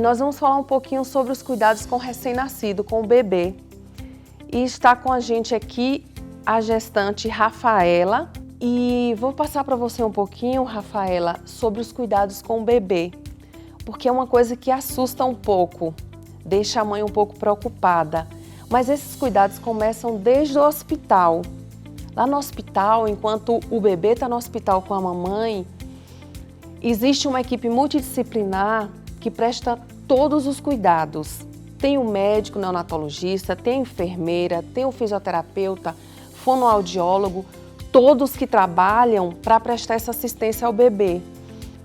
nós vamos falar um pouquinho sobre os cuidados com o recém-nascido, com o bebê. E está com a gente aqui a gestante Rafaela. E vou passar para você um pouquinho, Rafaela, sobre os cuidados com o bebê, porque é uma coisa que assusta um pouco, deixa a mãe um pouco preocupada. Mas esses cuidados começam desde o hospital. Lá no hospital, enquanto o bebê está no hospital com a mamãe, existe uma equipe multidisciplinar que presta todos os cuidados. Tem o médico neonatologista, tem a enfermeira, tem o fisioterapeuta, fonoaudiólogo, todos que trabalham para prestar essa assistência ao bebê.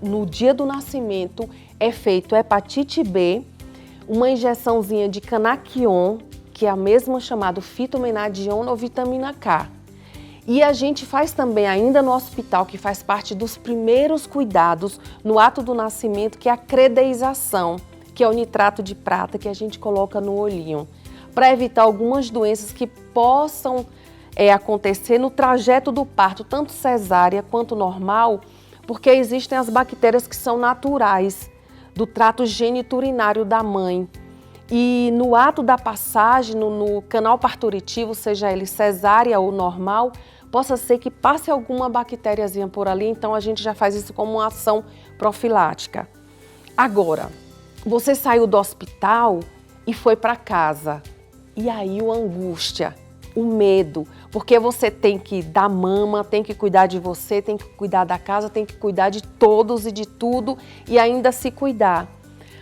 No dia do nascimento é feito hepatite B, uma injeçãozinha de Canaquion, que é a mesma chamada fitomenadiona ou vitamina K. E a gente faz também ainda no hospital, que faz parte dos primeiros cuidados no ato do nascimento, que é a credeização, que é o nitrato de prata que a gente coloca no olhinho, para evitar algumas doenças que possam acontecer no trajeto do parto, tanto cesárea quanto normal, porque existem as bactérias que são naturais do trato geniturinário da mãe. E no ato da passagem, no canal parturitivo, seja ele cesárea ou normal, possa ser que passe alguma bactériazinha por ali, então a gente já faz isso como uma ação profilática. Agora, você saiu do hospital e foi para casa, e aí a angústia, o medo, porque você tem que dar mama, tem que cuidar de você, tem que cuidar da casa, tem que cuidar de todos e de tudo e ainda se cuidar.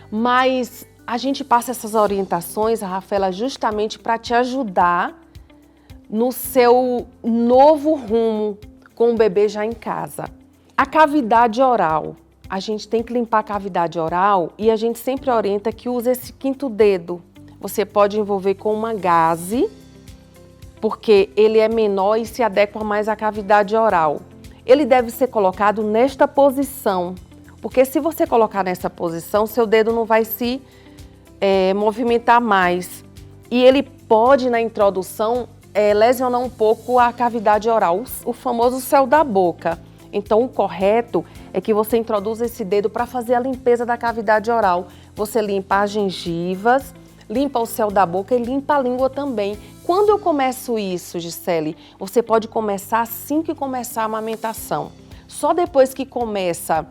Mas a gente passa essas orientações, Rafaela, justamente para te ajudar no seu novo rumo com o bebê já em casa. A cavidade oral. A gente tem que limpar a cavidade oral e a gente sempre orienta que use esse quinto dedo. Você pode envolver com uma gaze, porque ele é menor e se adequa mais à cavidade oral. Ele deve ser colocado nesta posição, porque se você colocar nessa posição, seu dedo não vai se movimentar mais. E ele pode, na introdução, lesionar um pouco a cavidade oral, o famoso céu da boca. Então, o correto é que você introduza esse dedo para fazer a limpeza da cavidade oral. Você limpa as gengivas, limpa o céu da boca e limpa a língua também. Quando eu começo isso, Gisele, você pode começar assim que começar a amamentação. Só depois que começa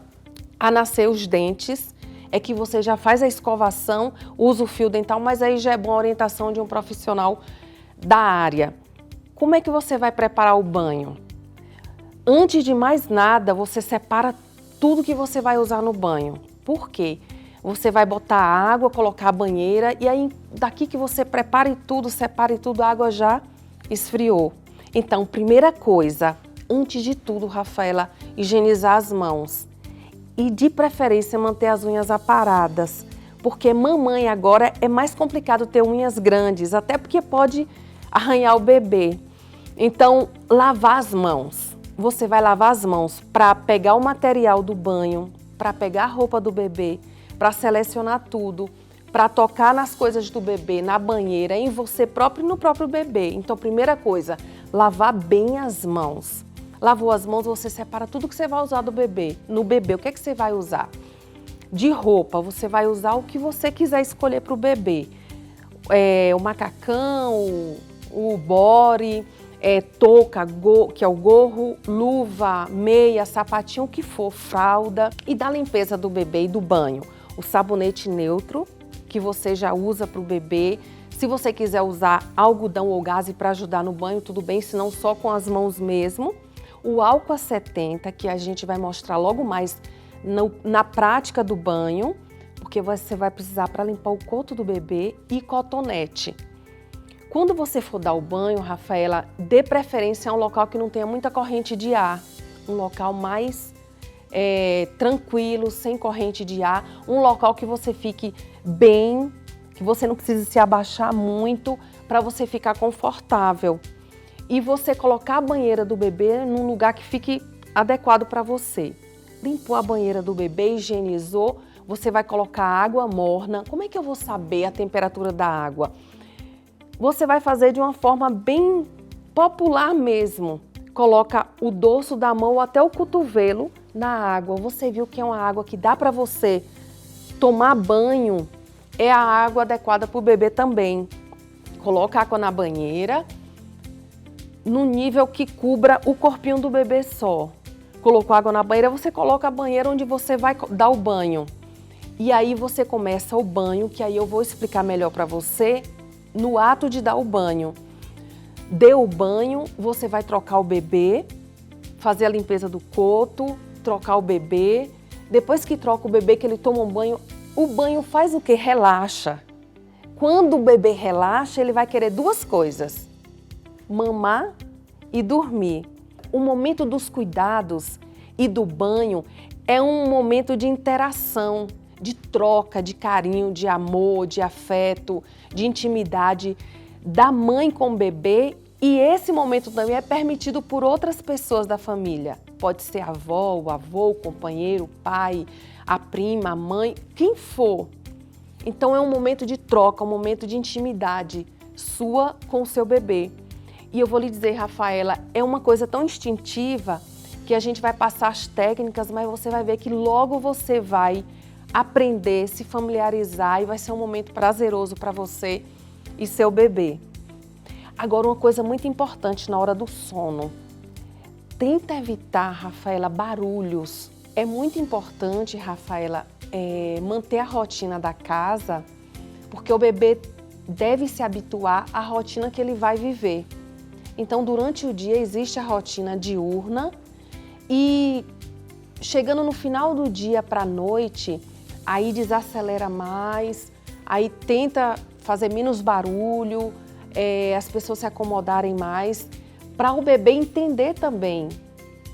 a nascer os dentes, é que você já faz a escovação, usa o fio dental, mas aí já é bom a orientação de um profissional da área. Como é que você vai preparar o banho? Antes de mais nada, você separa tudo que você vai usar no banho. Por quê? Você vai botar a água, colocar a banheira e aí daqui que você prepare tudo, separe tudo, a água já esfriou. Então, primeira coisa, antes de tudo, Rafaela, higienizar as mãos. E de preferência manter as unhas aparadas, porque mamãe agora é mais complicado ter unhas grandes, até porque pode arranhar o bebê. Então, lavar as mãos. Você vai lavar as mãos para pegar o material do banho, para pegar a roupa do bebê, para selecionar tudo, para tocar nas coisas do bebê, na banheira, em você próprio e no próprio bebê. Então, primeira coisa, lavar bem as mãos. Lavou as mãos, você separa tudo que você vai usar do bebê. No bebê, o que é que você vai usar? De roupa, você vai usar o que você quiser escolher para o bebê. O macacão, o body, touca, que é o gorro, luva, meia, sapatinho, o que for, fralda. E da limpeza do bebê e do banho. O sabonete neutro, que você já usa para o bebê. Se você quiser usar algodão ou gaze para ajudar no banho, tudo bem, senão só com as mãos mesmo. O álcool a 70, que a gente vai mostrar logo mais na prática do banho, porque você vai precisar para limpar o coto do bebê, e cotonete. Quando você for dar o banho, Rafaela, dê preferência a um local que não tenha muita corrente de ar, um local mais tranquilo, sem corrente de ar, um local que você fique bem, que você não precise se abaixar muito para você ficar confortável. E você colocar a banheira do bebê num lugar que fique adequado para você. Limpou a banheira do bebê, higienizou, você vai colocar água morna. Como é que eu vou saber a temperatura da água? Você vai fazer de uma forma bem popular mesmo. Coloca o dorso da mão até o cotovelo na água. Você viu que é uma água que dá para você tomar banho é a água adequada para o bebê também. Coloca água na banheira, no nível que cubra o corpinho do bebê só. Colocou água na banheira, você coloca a banheira onde você vai dar o banho. E aí você começa o banho, que aí eu vou explicar melhor para você no ato de dar o banho. Deu o banho, você vai trocar o bebê, fazer a limpeza do coto, trocar o bebê. Depois que troca o bebê, que ele toma um banho, o banho faz o quê? Relaxa. Quando o bebê relaxa, ele vai querer duas coisas: mamar e dormir. O momento dos cuidados e do banho é um momento de interação, de troca, de carinho, de amor, de afeto, de intimidade da mãe com o bebê, e esse momento também é permitido por outras pessoas da família. Pode ser a avó, o avô, o companheiro, o pai, a prima, a mãe, quem for. Então é um momento de troca, um momento de intimidade sua com o seu bebê. E eu vou lhe dizer, Rafaela, é uma coisa tão instintiva que a gente vai passar as técnicas, mas você vai ver que logo você vai aprender, se familiarizar, e vai ser um momento prazeroso para você e seu bebê. Agora, uma coisa muito importante na hora do sono. Tenta evitar, Rafaela, barulhos. É muito importante, Rafaela, manter a rotina da casa, porque o bebê deve se habituar à rotina que ele vai viver. Então, durante o dia existe a rotina diurna e chegando no final do dia para a noite, aí desacelera mais, aí tenta fazer menos barulho, as pessoas se acomodarem mais, para o bebê entender também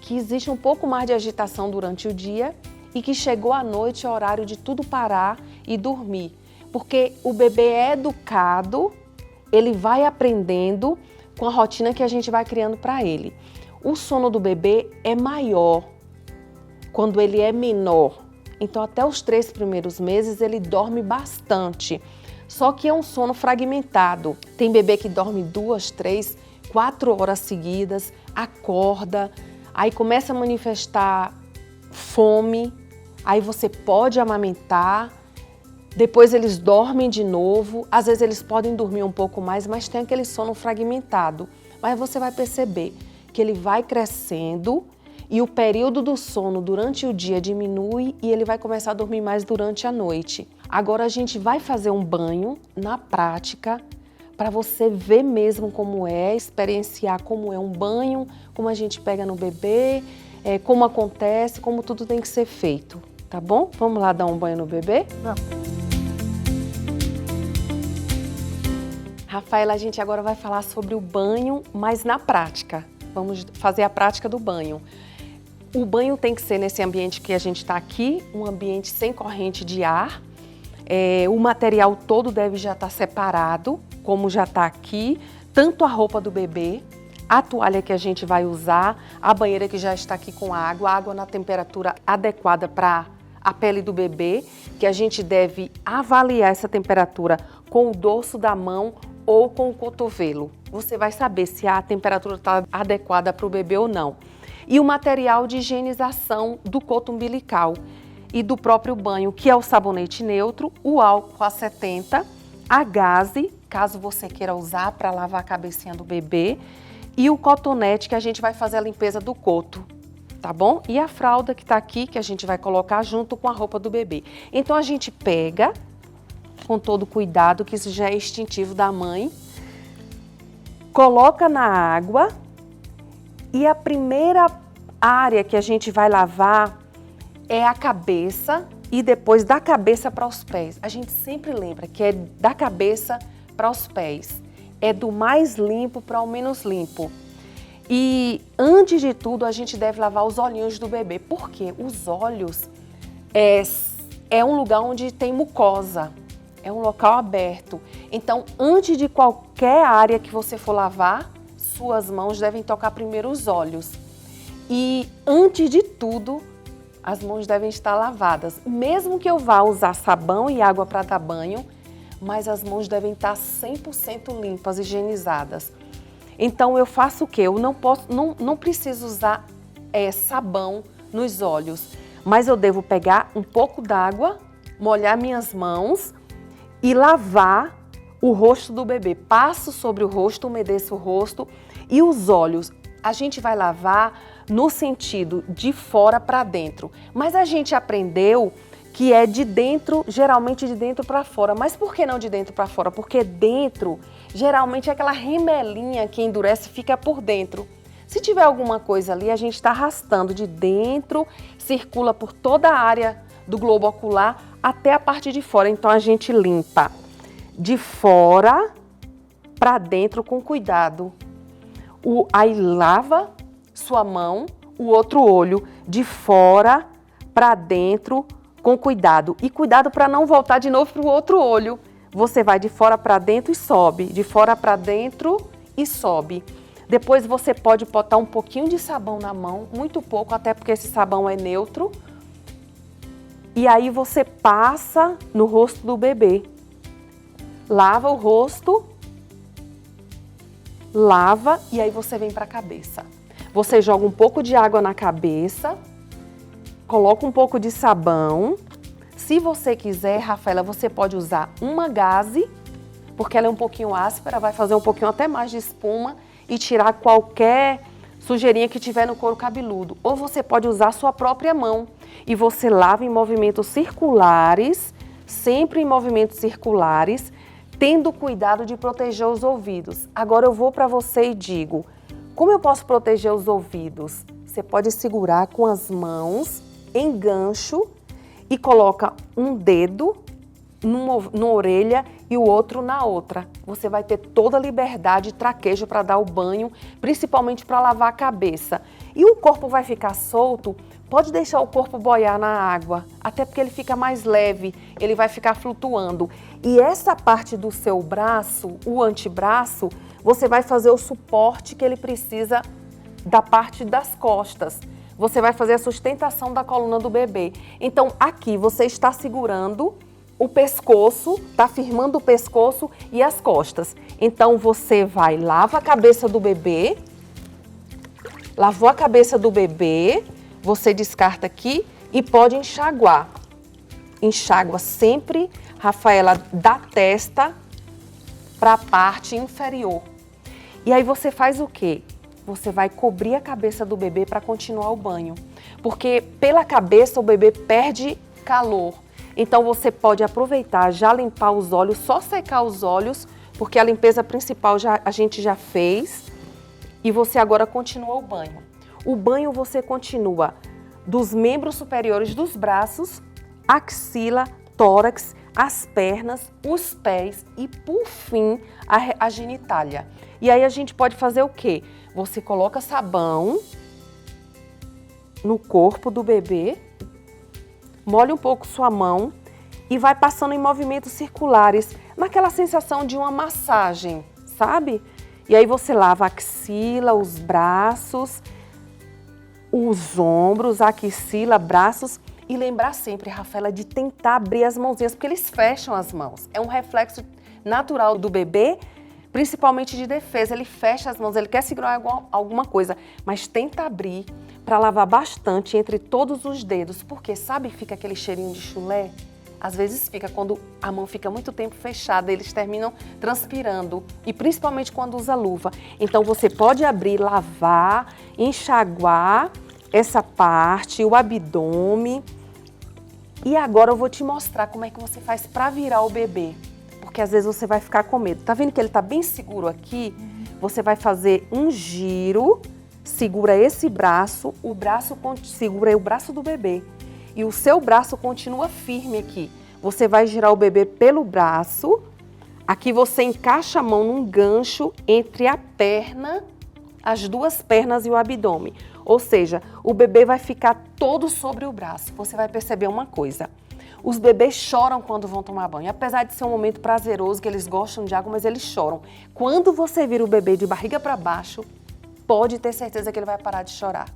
que existe um pouco mais de agitação durante o dia e que chegou à noite o horário de tudo parar e dormir. Porque o bebê é educado, ele vai aprendendo com a rotina que a gente vai criando para ele. O sono do bebê é maior quando ele é menor. Então, até os 3 primeiros meses, ele dorme bastante. Só que é um sono fragmentado. Tem bebê que dorme 2, 3, 4 horas seguidas, acorda, aí começa a manifestar fome, aí você pode amamentar, depois eles dormem de novo, às vezes eles podem dormir um pouco mais, mas tem aquele sono fragmentado. Mas você vai perceber que ele vai crescendo e o período do sono durante o dia diminui e ele vai começar a dormir mais durante a noite. Agora a gente vai fazer um banho na prática para você ver mesmo como é, experienciar como é um banho, como a gente pega no bebê, como acontece, como tudo tem que ser feito, tá bom? Vamos lá dar um banho no bebê? Vamos. Rafaela, a gente agora vai falar sobre o banho, mas na prática. Vamos fazer a prática do banho. O banho tem que ser nesse ambiente que a gente está aqui, um ambiente sem corrente de ar. O material todo deve já estar separado, como já está aqui, tanto a roupa do bebê, a toalha que a gente vai usar, a banheira que já está aqui com água na temperatura adequada para a pele do bebê, que a gente deve avaliar essa temperatura com o dorso da mão ou com o cotovelo. Você vai saber se a temperatura está adequada para o bebê ou não. E o material de higienização do coto umbilical e do próprio banho, que é o sabonete neutro, o álcool a 70, a gaze, caso você queira usar para lavar a cabecinha do bebê, e o cotonete que a gente vai fazer a limpeza do coto, tá bom? E a fralda que tá aqui, que a gente vai colocar junto com a roupa do bebê. Então a gente pega, com todo cuidado, que isso já é instintivo da mãe, coloca na água e a primeira área que a gente vai lavar é a cabeça e depois da cabeça para os pés. A gente sempre lembra que é da cabeça para os pés. É do mais limpo para o menos limpo. E antes de tudo, a gente deve lavar os olhinhos do bebê. Por quê? Os olhos é um lugar onde tem mucosa. É um local aberto. Então, antes de qualquer área que você for lavar, suas mãos devem tocar primeiro os olhos. E antes de tudo, as mãos devem estar lavadas. Mesmo que eu vá usar sabão e água para dar banho, mas as mãos devem estar 100% limpas, higienizadas. Então eu faço o quê? Eu não preciso usar sabão nos olhos, mas eu devo pegar um pouco d'água, molhar minhas mãos e lavar o rosto do bebê. Passo sobre o rosto, umedeço o rosto e os olhos. A gente vai lavar no sentido de fora para dentro, mas a gente aprendeu que é de dentro, geralmente de dentro para fora. Mas por que não de dentro para fora? Porque dentro, geralmente é aquela remelinha que endurece e fica por dentro. Se tiver alguma coisa ali, a gente está arrastando de dentro, circula por toda a área do globo ocular até a parte de fora. Então a gente limpa de fora para dentro com cuidado. Aí lava sua mão, o outro olho, de fora para dentro com cuidado. E cuidado para não voltar de novo para o outro olho. Você vai de fora para dentro e sobe, de fora para dentro e sobe. Depois você pode botar um pouquinho de sabão na mão, muito pouco, até porque esse sabão é neutro. E aí você passa no rosto do bebê. Lava o rosto, lava e aí você vem para a cabeça. Você joga um pouco de água na cabeça, coloca um pouco de sabão. Se você quiser, Rafaela, você pode usar uma gaze, porque ela é um pouquinho áspera, vai fazer um pouquinho até mais de espuma e tirar qualquer sujeirinha que tiver no couro cabeludo. Ou você pode usar a sua própria mão e você lava em movimentos circulares, sempre em movimentos circulares, tendo cuidado de proteger os ouvidos. Agora eu vou para você e digo, como eu posso proteger os ouvidos? Você pode segurar com as mãos em gancho e coloca um dedo numa orelha e o outro na outra. Você vai ter toda a liberdade e traquejo para dar o banho, principalmente para lavar a cabeça. E o corpo vai ficar solto, pode deixar o corpo boiar na água, até porque ele fica mais leve, ele vai ficar flutuando. E essa parte do seu braço, o antebraço, você vai fazer o suporte que ele precisa da parte das costas. Você vai fazer a sustentação da coluna do bebê. Então aqui você está segurando o pescoço, tá firmando o pescoço e as costas. Então você vai, lava a cabeça do bebê, lavou a cabeça do bebê, você descarta aqui e pode enxaguar. Enxágua sempre, Rafaela, da testa para a parte inferior. E aí você faz o quê? Você vai cobrir a cabeça do bebê para continuar o banho. Porque pela cabeça o bebê perde calor. Então você pode aproveitar, já limpar os olhos, só secar os olhos, porque a limpeza principal a gente já fez. E você agora continua o banho. O banho você continua dos membros superiores dos braços, axila, tórax, as pernas, os pés e, por fim, a genitália. E aí a gente pode fazer o quê? Você coloca sabão no corpo do bebê, molha um pouco sua mão e vai passando em movimentos circulares, naquela sensação de uma massagem, sabe? E aí você lava a axila, os braços, os ombros, a axila, braços. E lembrar sempre, Rafaela, de tentar abrir as mãozinhas, porque eles fecham as mãos. É um reflexo natural do bebê, principalmente de defesa. Ele fecha as mãos, ele quer segurar alguma coisa, mas tenta abrir para lavar bastante entre todos os dedos. Porque sabe que fica aquele cheirinho de chulé? Às vezes fica quando a mão fica muito tempo fechada, eles terminam transpirando. E principalmente quando usa luva. Então você pode abrir, lavar, enxaguar essa parte, o abdômen. E agora eu vou te mostrar como é que você faz para virar o bebê. Porque às vezes você vai ficar com medo. Tá vendo que ele tá bem seguro aqui? Você vai fazer um giro, segura esse braço, segura o braço do bebê. E o seu braço continua firme aqui. Você vai girar o bebê pelo braço. Aqui você encaixa a mão num gancho entre a perna, as duas pernas e o abdômen. Ou seja, o bebê vai ficar todo sobre o braço. Você vai perceber uma coisa. Os bebês choram quando vão tomar banho. Apesar de ser um momento prazeroso, que eles gostam de água, mas eles choram. Quando você vira o bebê de barriga para baixo, pode ter certeza que ele vai parar de chorar.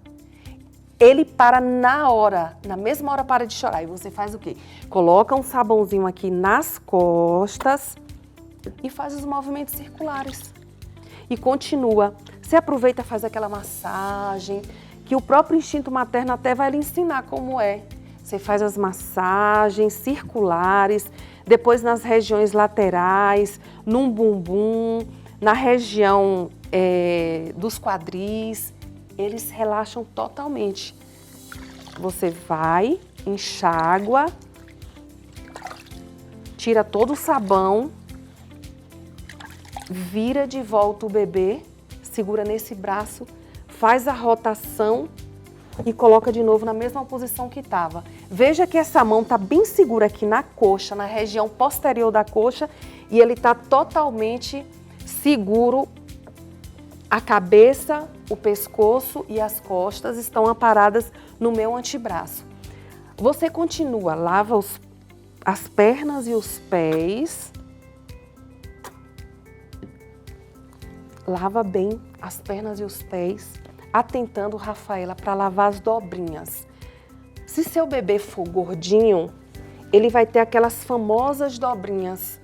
Ele para na hora, na mesma hora para de chorar. E você faz o quê? Coloca um sabãozinho aqui nas costas e faz os movimentos circulares. E continua. Você aproveita e faz aquela massagem, que o próprio instinto materno até vai lhe ensinar como é. Você faz as massagens circulares, depois nas regiões laterais, no bumbum, na região dos quadris, eles relaxam totalmente. Você vai, enxágua, tira todo o sabão, vira de volta o bebê, segura nesse braço, faz a rotação e coloca de novo na mesma posição que estava. Veja que essa mão está bem segura aqui na coxa, na região posterior da coxa, e ele está totalmente seguro. A cabeça, o pescoço e as costas estão amparadas no meu antebraço. Você continua, lava as pernas e os pés. Lava bem as pernas e os pés, atentando, Rafaela, para lavar as dobrinhas. Se seu bebê for gordinho, ele vai ter aquelas famosas dobrinhas.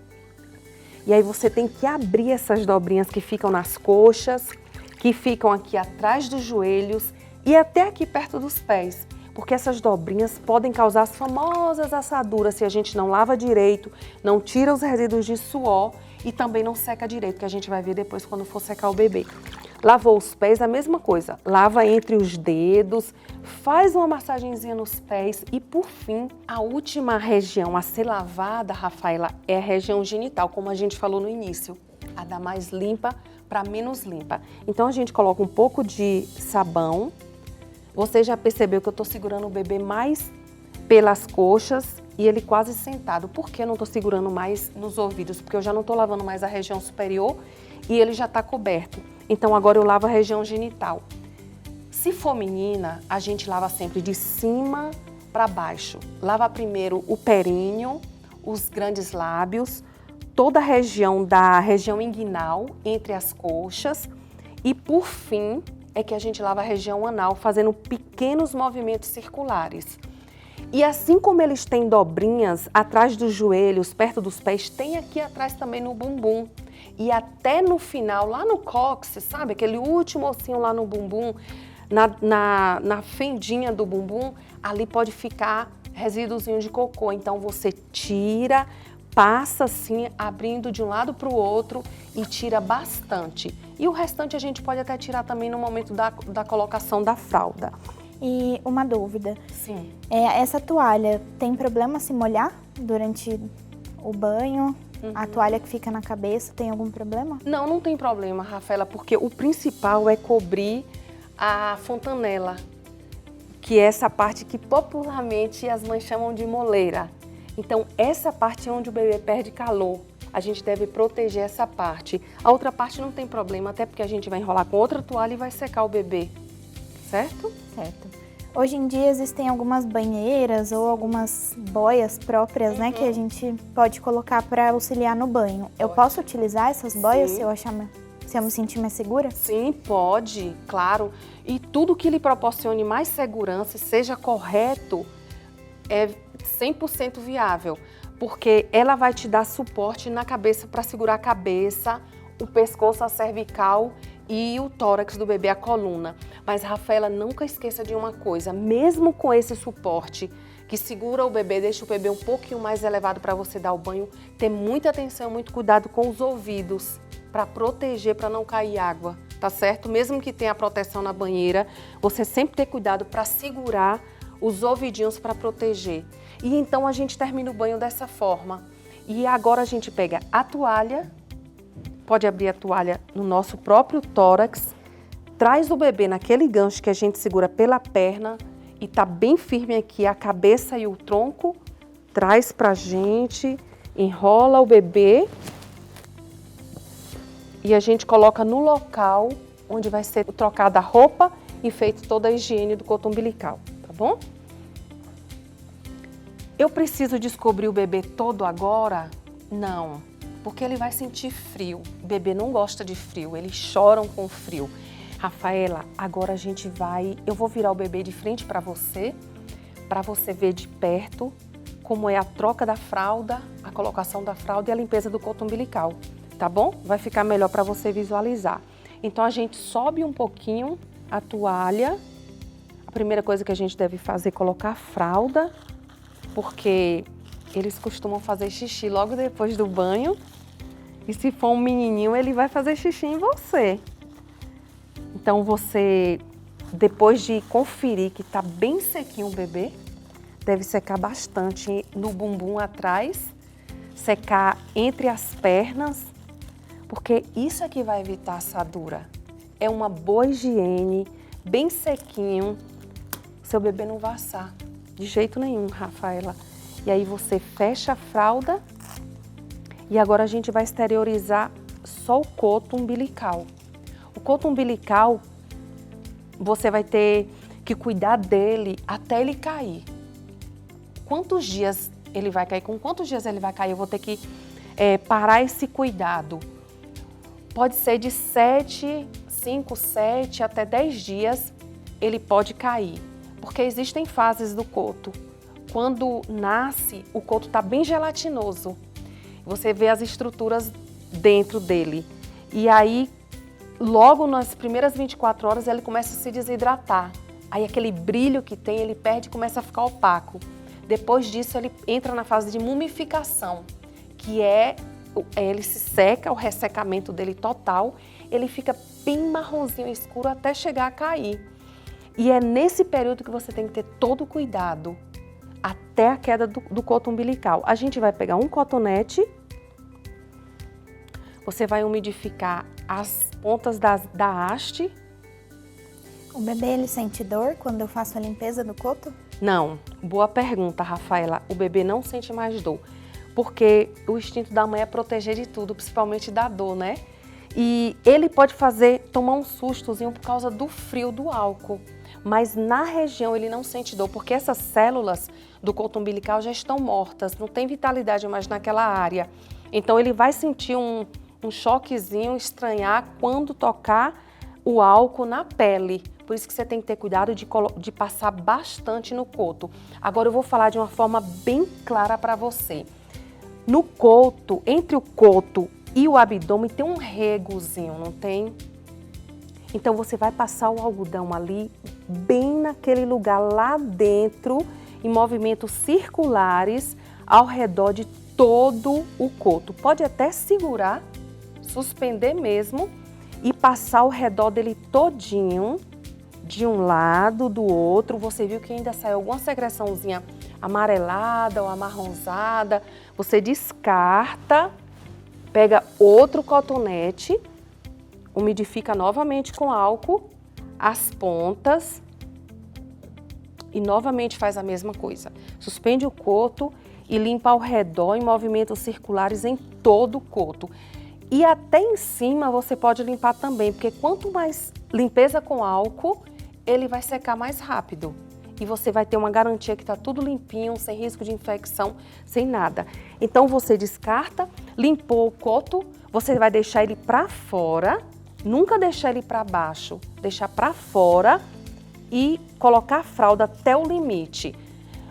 E aí você tem que abrir essas dobrinhas que ficam nas coxas, que ficam aqui atrás dos joelhos e até aqui perto dos pés. Porque essas dobrinhas podem causar as famosas assaduras se a gente não lava direito, não tira os resíduos de suor e também não seca direito, que a gente vai ver depois quando for secar o bebê. Lavou os pés, a mesma coisa. Lava entre os dedos, faz uma massagenzinha nos pés e, por fim, a última região a ser lavada, Rafaela, é a região genital, como a gente falou no início. A da mais limpa para menos limpa. Então, a gente coloca um pouco de sabão. Você já percebeu que eu estou segurando o bebê mais pelas coxas e ele quase sentado. Por que eu não estou segurando mais nos ouvidos? Porque eu já não estou lavando mais a região superior e ele já está coberto. Então agora eu lavo a região genital. Se for menina, a gente lava sempre de cima para baixo. Lava primeiro o períneo, os grandes lábios, toda a região da região inguinal, entre as coxas e por fim é que a gente lava a região anal, fazendo pequenos movimentos circulares. E assim como eles têm dobrinhas atrás dos joelhos, perto dos pés, tem aqui atrás também no bumbum. E até no final, lá no cóccix, sabe? Aquele último ossinho lá no bumbum, na fendinha do bumbum, ali pode ficar resíduozinho de cocô. Então você tira, passa assim, abrindo de um lado para o outro e tira bastante. E o restante a gente pode até tirar também no momento da colocação da fralda. E uma dúvida. Sim. Essa toalha tem problema se molhar durante o banho? A toalha que fica na cabeça tem algum problema? Não, não tem problema, Rafaela, porque o principal é cobrir a fontanela, que é essa parte que popularmente as mães chamam de moleira. Então, essa parte é onde o bebê perde calor. A gente deve proteger essa parte. A outra parte não tem problema, até porque a gente vai enrolar com outra toalha e vai secar o bebê. Certo? Certo. Hoje em dia existem algumas banheiras ou algumas boias próprias, né, que a gente pode colocar para auxiliar no banho. Eu posso utilizar essas boias se eu me sentir mais segura? Sim, pode, claro. E tudo que lhe proporcione mais segurança e seja correto é 100% viável, porque ela vai te dar suporte na cabeça para segurar a cabeça, o pescoço, a cervical e o tórax do bebê, a coluna. Mas, Rafaela, nunca esqueça de uma coisa, mesmo com esse suporte que segura o bebê, deixa o bebê um pouquinho mais elevado para você dar o banho, ter muita atenção, muito cuidado com os ouvidos, para proteger, para não cair água, tá certo? Mesmo que tenha a proteção na banheira, você sempre ter cuidado para segurar os ouvidinhos para proteger. E então a gente termina o banho dessa forma. E agora a gente pega a toalha, pode abrir a toalha no nosso próprio tórax, traz o bebê naquele gancho que a gente segura pela perna e tá bem firme aqui a cabeça e o tronco, traz pra gente, enrola o bebê e a gente coloca no local onde vai ser trocada a roupa e feita toda a higiene do cordão umbilical, tá bom? Eu preciso descobrir o bebê todo agora? Não. Porque ele vai sentir frio. O bebê não gosta de frio, eles choram com frio. Rafaela, agora a gente eu vou virar o bebê de frente para você ver de perto como é a troca da fralda, a colocação da fralda e a limpeza do cordão umbilical, tá bom? Vai ficar melhor para você visualizar. Então a gente sobe um pouquinho a toalha, primeira coisa que a gente deve fazer é colocar a fralda, porque eles costumam fazer xixi logo depois do banho. E se for um menininho, ele vai fazer xixi em você. Então você, depois de conferir que está bem sequinho o bebê, deve secar bastante no bumbum atrás, secar entre as pernas, porque isso é que vai evitar assadura. É uma boa higiene, bem sequinho, seu bebê não vai assar de jeito nenhum, Rafaela. E aí você fecha a fralda e agora a gente vai exteriorizar só o coto umbilical. O coto umbilical, você vai ter que cuidar dele até ele cair. Quantos dias ele vai cair? Com quantos dias ele vai cair? Eu vou ter que parar esse cuidado. Pode ser de 5, 7 até 10 dias ele pode cair, porque existem fases do coto. Quando nasce, o coto está bem gelatinoso. Você vê as estruturas dentro dele. E aí, logo nas primeiras 24 horas, ele começa a se desidratar. Aí aquele brilho que tem, ele perde e começa a ficar opaco. Depois disso, ele entra na fase de mumificação, que ele se seca, o ressecamento dele total, ele fica bem marronzinho escuro até chegar a cair. E é nesse período que você tem que ter todo o cuidado, até a queda do coto umbilical. A gente vai pegar um cotonete, você vai umidificar as pontas da haste. O bebê, ele sente dor quando eu faço a limpeza do coto? Não, boa pergunta, Rafaela. O bebê não sente mais dor, porque o instinto da mãe é proteger de tudo, principalmente da dor, né? E ele pode tomar um sustozinho por causa do frio do álcool, mas na região ele não sente dor, porque essas células do coto umbilical já estão mortas, não tem vitalidade mais naquela área. Então ele vai sentir um choquezinho, estranhar quando tocar o álcool na pele. Por isso que você tem que ter cuidado de passar bastante no coto. Agora eu vou falar de uma forma bem clara para você. No coto, entre o coto e o abdômen tem um regozinho, não tem? Então você vai passar o algodão ali, bem naquele lugar lá dentro, em movimentos circulares, ao redor de todo o coto. Pode até segurar, suspender mesmo e passar ao redor dele todinho, de um lado, do outro. Você viu que ainda saiu alguma secreçãozinha amarelada ou amarronzada, você descarta, pega outro cotonete, umidifica novamente com álcool as pontas e novamente faz a mesma coisa. Suspende o coto e limpa ao redor em movimentos circulares em todo o coto. E até em cima você pode limpar também, porque quanto mais limpeza com álcool, ele vai secar mais rápido. E você vai ter uma garantia que está tudo limpinho, sem risco de infecção, sem nada. Então você descarta, limpou o coto, você vai deixar ele para fora, nunca deixar ele para baixo, deixar para fora e colocar a fralda até o limite.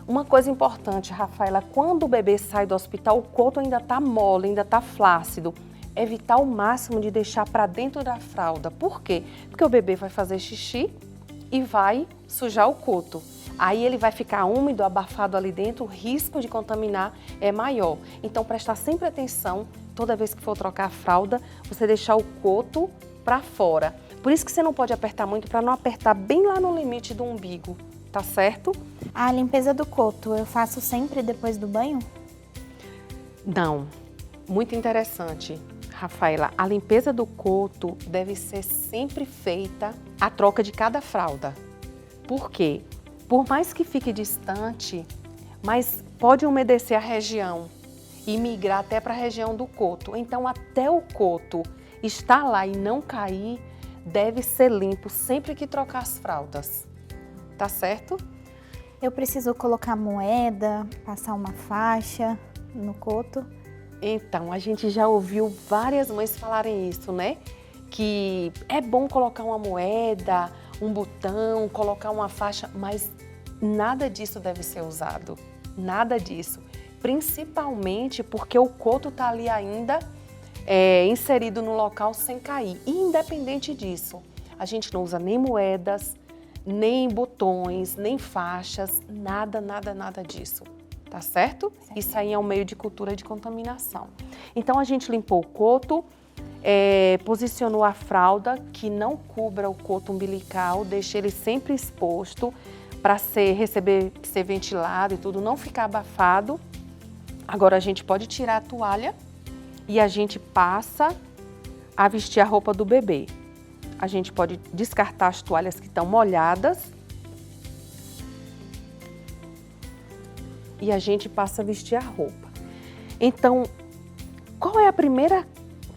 Uma coisa importante, Rafaela, quando o bebê sai do hospital, o coto ainda está mole, ainda está flácido. Evitar ao máximo de deixar para dentro da fralda. Por quê? Porque o bebê vai fazer xixi e vai sujar o coto. Aí ele vai ficar úmido, abafado ali dentro, o risco de contaminar é maior. Então prestar sempre atenção, toda vez que for trocar a fralda, você deixar o coto para fora. Por isso que você não pode apertar muito, para não apertar bem lá no limite do umbigo, tá certo? A limpeza do coto eu faço sempre depois do banho? Não, muito interessante. Rafaela, a limpeza do coto deve ser sempre feita a troca de cada fralda. Por quê? Por mais que fique distante, mas pode umedecer a região e migrar até para a região do coto. Então, até o coto estar lá e não cair, deve ser limpo sempre que trocar as fraldas. Tá certo? Eu preciso colocar moeda, passar uma faixa no coto? Então, a gente já ouviu várias mães falarem isso, né? Que é bom colocar uma moeda, um botão, colocar uma faixa, mas nada disso deve ser usado. Nada disso. Principalmente porque o coto está ali ainda inserido no local sem cair. E independente disso, a gente não usa nem moedas, nem botões, nem faixas, nada, nada, nada disso, tá certo? Isso aí é um meio de cultura de contaminação. Então a gente limpou o coto, posicionou a fralda que não cubra o coto umbilical, deixa ele sempre exposto para ser ventilado e tudo, não ficar abafado. Agora a gente pode tirar a toalha e a gente passa a vestir a roupa do bebê. A gente pode descartar as toalhas que estão molhadas e a gente passa a vestir a roupa. Então, qual é a primeira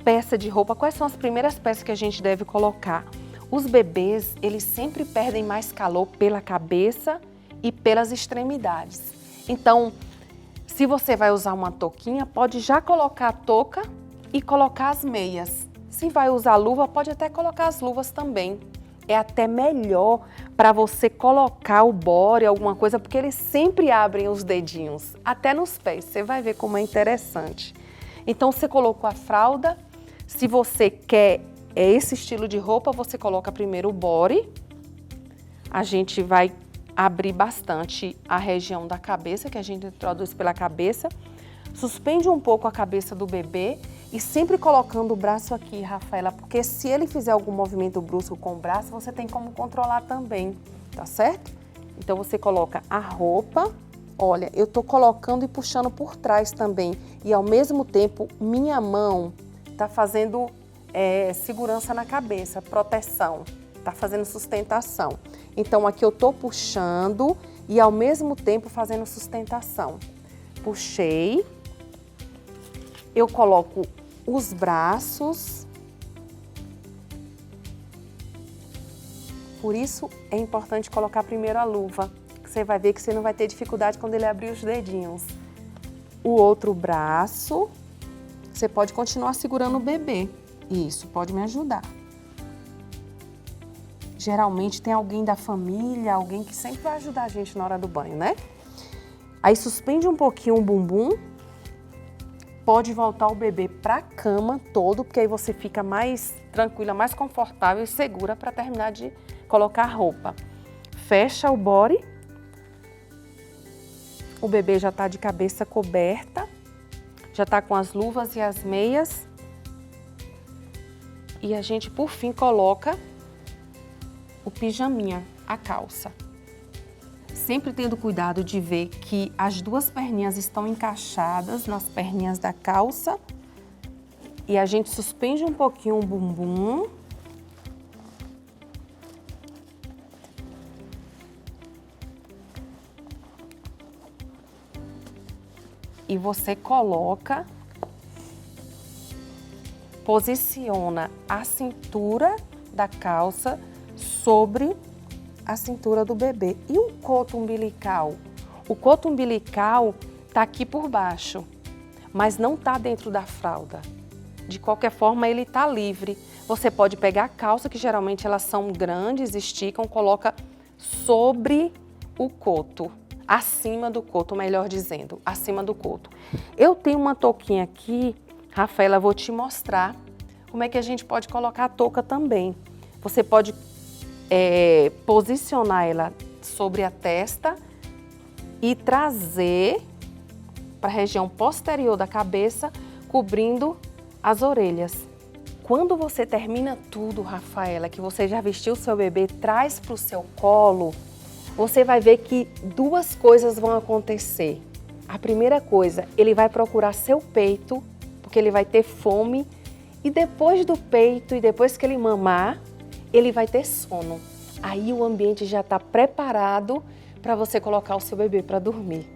peça de roupa? Quais são as primeiras peças que a gente deve colocar? Os bebês, eles sempre perdem mais calor pela cabeça e pelas extremidades. Então, se você vai usar uma touquinha, pode já colocar a touca e colocar as meias. Se vai usar luva, pode até colocar as luvas também. É até melhor para você colocar o body, alguma coisa, porque eles sempre abrem os dedinhos, até nos pés. Você vai ver como é interessante. Então, você colocou a fralda. Se você quer esse estilo de roupa, você coloca primeiro o body. A gente vai abrir bastante a região da cabeça, que a gente introduz pela cabeça. Suspende um pouco a cabeça do bebê e sempre colocando o braço aqui, Rafaela, porque se ele fizer algum movimento brusco com o braço, você tem como controlar também, tá certo? Então você coloca a roupa, olha, eu tô colocando e puxando por trás também e ao mesmo tempo minha mão tá fazendo segurança na cabeça, proteção, tá fazendo sustentação. Então aqui eu tô puxando e ao mesmo tempo fazendo sustentação. Puxei. Eu coloco os braços, por isso é importante colocar primeiro a luva, que você vai ver que você não vai ter dificuldade quando ele abrir os dedinhos. O outro braço, você pode continuar segurando o bebê, isso, pode me ajudar. Geralmente tem alguém da família, alguém que sempre vai ajudar a gente na hora do banho, né? Aí suspende um pouquinho o bumbum. Pode voltar o bebê para a cama todo, porque aí você fica mais tranquila, mais confortável e segura para terminar de colocar a roupa. Fecha o body. O bebê já está de cabeça coberta, já está com as luvas e as meias. E a gente, por fim, coloca o pijaminha, a calça. Sempre tendo cuidado de ver que as duas perninhas estão encaixadas nas perninhas da calça. E a gente suspende um pouquinho o bumbum. E você coloca, posiciona a cintura da calça sobre a cintura do bebê. E o coto umbilical? O coto umbilical tá aqui por baixo, mas não tá dentro da fralda. De qualquer forma, ele tá livre. Você pode pegar a calça, que geralmente elas são grandes, esticam, coloca sobre o coto, acima do coto, melhor dizendo, acima do coto. Eu tenho uma touquinha aqui, Rafaela, vou te mostrar como é que a gente pode colocar a touca também. Você pode posicionar ela sobre a testa e trazer para a região posterior da cabeça, cobrindo as orelhas. Quando você termina tudo, Rafaela, que você já vestiu o seu bebê, traz para o seu colo, você vai ver que duas coisas vão acontecer. A primeira coisa, ele vai procurar seu peito, porque ele vai ter fome, e depois do peito e depois que ele mamar, ele vai ter sono. Aí o ambiente já está preparado para você colocar o seu bebê para dormir.